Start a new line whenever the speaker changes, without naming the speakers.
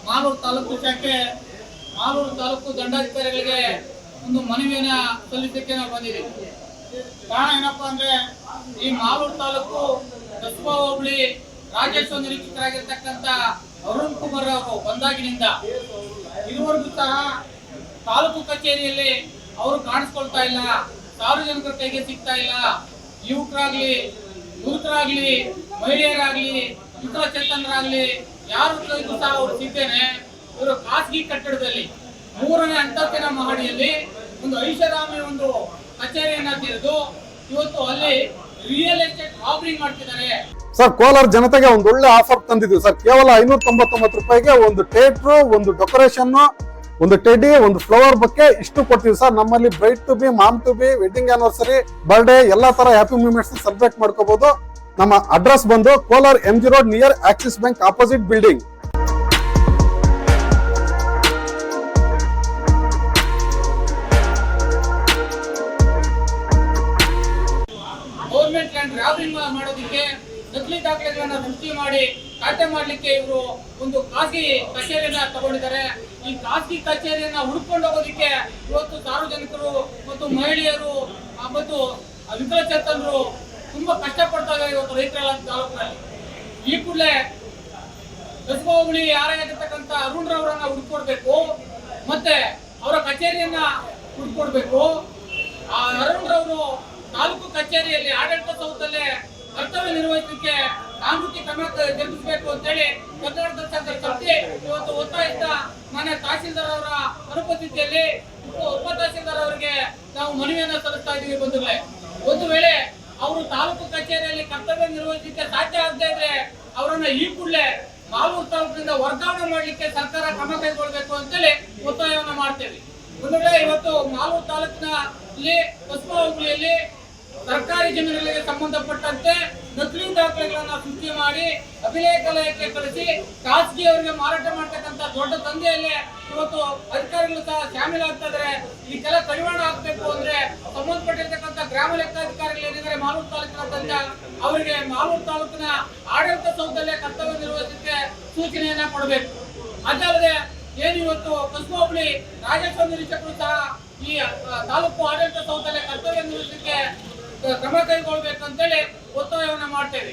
ಮಾಲೂರು ತಾಲೂಕು ಶಾಖೆ ಮಾಲೂರು ತಾಲೂಕು ದಂಡಾಧಿಕಾರಿಗಳಿಗೆ ಒಂದು ಮನವಿಯನ್ನ ಸಲ್ಲಿಸಕ್ಕೆ ನಾವು ಬಂದಿದ್ದೀವಿ. ಕಾರಣ ಏನಪ್ಪಾ ಅಂದ್ರೆ, ಈ ಮಾಲೂರು ತಾಲೂಕು ಕಸ್ಬಾ ಹೋಬಳಿ ರಾಜಸ್ವ ನಿರೀಕ್ಷಕರಾಗಿರ್ತಕ್ಕಂಥ ಅರುಣ್ ಕುಮಾರ್ ಅವರು ಬಂದಾಗಿನಿಂದ ಇದುವರೆಗೂ ಸಹ ತಾಲೂಕು ಕಚೇರಿಯಲ್ಲಿ ಅವರು ಕಾಣಿಸ್ಕೊಳ್ತಾ ಇಲ್ಲ, ಸಾರ್ವಜನಿಕರ ಕೈಗೆ ಸಿಗ್ತಾ ಇಲ್ಲ. ಯುವಕರಾಗ್ಲಿ, ಯುವಕರಾಗ್ಲಿ, ಮಹಿಳೆಯರಾಗ್ಲಿ, ವಿಕಲಚೇತನರಾಗ್ಲಿ ಯಾರು ಕೈಗೂ ಸಹ ಅವರು ಸಿಗ್ತೇನೆ. ಇವರು ಖಾಸಗಿ ಕಟ್ಟಡದಲ್ಲಿ 3ನೇ ಅಂತಸ್ತಿನ ಮಹಡಿಯಲ್ಲಿ ಒಂದು ಐಷಾರಾಮಿ ಒಂದು ಕಚೇರಿಯನ್ನ ತೆರೆದು ಇವತ್ತು ಅಲ್ಲಿ ರಿಯಲ್ ಎಸ್ಟೇಟ್ ಆಫರಿಂಗ್ ಮಾಡ್ತಿದ್ದಾರೆ.
ಸರ್, ಕೋಲಾರ ಜನತೆಗೆ ಒಂದು ಒಳ್ಳೆ ಆಫರ್ ತಂದಿದ್ವಿ ಸರ್. ಕೇವಲ 599 ರೂಪಾಯಿಗೆ ಒಂದು ಥಿಯೇಟ್ರು, ಒಂದು ಡೆಕೋರೇಷನ್, ಒಂದು ಟೆಡಿ, ಒಂದು ಫ್ಲವರ್ ಬೊಕ್ಕೆ ಇಷ್ಟು ಕೊಡ್ತೀವಿ ಸರ್. ನಮ್ಮಲ್ಲಿ bride to be, mom to be, wedding anniversary, birthday ಎಲ್ಲಾ ತರ ಹ್ಯಾಪಿ ಮೂಮೆಂಟ್ಸ್ ಸೆಲೆಬ್ರೇಟ್ ಮಾಡ್ಕೋಬಹುದು. ನಮ್ಮ ಅಡ್ರೆಸ್ ಬಂದು Kolar MG road near Axis bank opposite building.
Government land robbering ಮಾಡೋದಕ್ಕೆ ನಕಲಿ ದಾಖಲೆಗಳನ್ನ ಸೃಷ್ಟಿ ಮಾಡಿ ಖಾತೆ ಮಾಡ್ಲಿಕ್ಕೆ ಇವರು ಒಂದು ಖಾಸಗಿ ಕಚೇರಿಯನ್ನ ತಗೊಂಡಿದ್ದಾರೆ. ಈ ಖಾಸಗಿ ಕಚೇರಿಯನ್ನ ಹುಡುಕೊಂಡು ಹೋಗೋದಕ್ಕೆ ಇವತ್ತು ಸಾರ್ವಜನಿಕರು ಮತ್ತು ಮಹಿಳೆಯರು ಮತ್ತು ವಿಕಲಚೇತನರು ತುಂಬಾ ಕಷ್ಟಪಡ್ತಾ ಇದ್ದಾರೆ ಇವತ್ತು ರೈತರ ತಾಲೂಕಿನಲ್ಲಿ. ಈ ಕೂಡಲೇ ಕಸ್ಬಾ ಹೋಬಳಿ ಯಾರಾಗಿರ್ತಕ್ಕಂಥ ಅರುಣ್ ರವರನ್ನ ಹುಡುಕೊಡ್ಬೇಕು, ಮತ್ತೆ ಅವರ ಕಚೇರಿಯನ್ನ ಹುಡುಕೊಡ್ಬೇಕು. ಆ ಅರುಣ್ ರವರು ತಾಲೂಕು ಕಚೇರಿಯಲ್ಲಿ ಆಡಳಿತ ಸೌಧದಲ್ಲೇ ಕರ್ತವ್ಯ ನಿರ್ವಹಿಸಲಿಕ್ಕೆ ಕಾನೂನು ಕ್ರಮ ಜರುಗಿಸಬೇಕು ಅಂತೇಳಿ ಕರ್ನಾಟಕ ಸರ್ಕಾರ ಸಮಿತಿ ಇವತ್ತು ಒತ್ತಾಯಿಸ್ತಾ ಮಾನ್ಯ ತಹಸೀಲ್ದಾರ್ ಅವರ ಅನುಪಸ್ಥಿತಿಯಲ್ಲಿ ಉಪ ತಹಸೀಲ್ದಾರ್ ಅವರಿಗೆ ನಾವು ಮನವಿಯನ್ನ ಸಲ್ಲಿಸ್ತಾ ಇದ್ದೀವಿ. ಬಂಧುಗಳೇ, ಒಂದು ವೇಳೆ ಅವರು ತಾಲೂಕು ಕಚೇರಿಯಲ್ಲಿ ಕರ್ತವ್ಯ ನಿರ್ವಹಿಸಲಿಕ್ಕೆ ಸಾಧ್ಯ ಆಗದೆ ಇದ್ರೆ ಅವರನ್ನ ಈ ಕೂಡಲೇ ಮಾಲೂರು ತಾಲೂಕಿನಿಂದ ವರ್ಗಾವಣೆ ಮಾಡಲಿಕ್ಕೆ ಸರ್ಕಾರ ಕ್ರಮ ಕೈಗೊಳ್ಳಬೇಕು ಅಂತೇಳಿ ಒತ್ತಾಯವನ್ನು ಮಾಡ್ತೇವೆ. ಒಂದು ವೇಳೆ ಇವತ್ತು ಮಾಲೂರು ತಾಲೂಕಿನಲ್ಲಿ ಕಸ್ಬಾ ಹೋಬಳಿಯಲ್ಲಿ ಸರ್ಕಾರಿ ಜಮೀನುಗಳಿಗೆ ಸಂಬಂಧಪಟ್ಟಂತೆ ನಕಲಿ ದಾಖಲೆಗಳನ್ನ ಸೃಷ್ಟಿ ಮಾಡಿ ಅಭಿಲೇಖಾಲಯಕ್ಕೆ ಕಳಿಸಿ ಖಾಸಗಿಯವರಿಗೆ ಮಾರಾಟ ಮಾಡ್ತಕ್ಕಂಥ ದೊಡ್ಡ ದಂಧೆಯಲ್ಲೇ ಇವತ್ತು ಅಧಿಕಾರಿಗಳು ಸಹ ಶಾಮೀಲಾಗ್ತಾ ಇದ್ದಾರೆ. ಇದಕ್ಕೆಲ್ಲ ಕಡಿವಾಣ ಹಾಕಬೇಕು ಅಂದ್ರೆ ಸಂಬಂಧಪಟ್ಟಿರ್ತಕ್ಕಂಥ ಗ್ರಾಮ ಲೆಕ್ಕಾಧಿಕಾರಿಗಳು ಏನಿದ್ದಾರೆ ಮಾಲೂರು ತಾಲೂಕಿನಾದ್ಯಂತ ಅವರಿಗೆ ಮಾಲೂರು ತಾಲೂಕಿನ ಆಡಳಿತ ಸೌಧದಲ್ಲೇ ಕರ್ತವ್ಯ ನಿರ್ವಹಿಸಲಿಕ್ಕೆ ಸೂಚನೆಯನ್ನ ಕೊಡಬೇಕು. ಅದಲ್ಲದೆ ಏನು ಇವತ್ತು ಕಸ್ಬಾ ಹೋಬಳಿ ರಾಜಸ್ವ ನಿರೀಕ್ಷಕರು ಸಹ ಈ ತಾಲೂಕು ಆಡಳಿತ ಸೌಧದಲ್ಲೇ ಕರ್ತವ್ಯ ನಿರ್ವಹಿಸಲಿಕ್ಕೆ ಕ್ರಮ ಕೈಗೊಳ್ಳಬೇಕಂತೇಳಿ ಒತ್ತಾಯವನ್ನ ಮಾಡ್ತೇವೆ.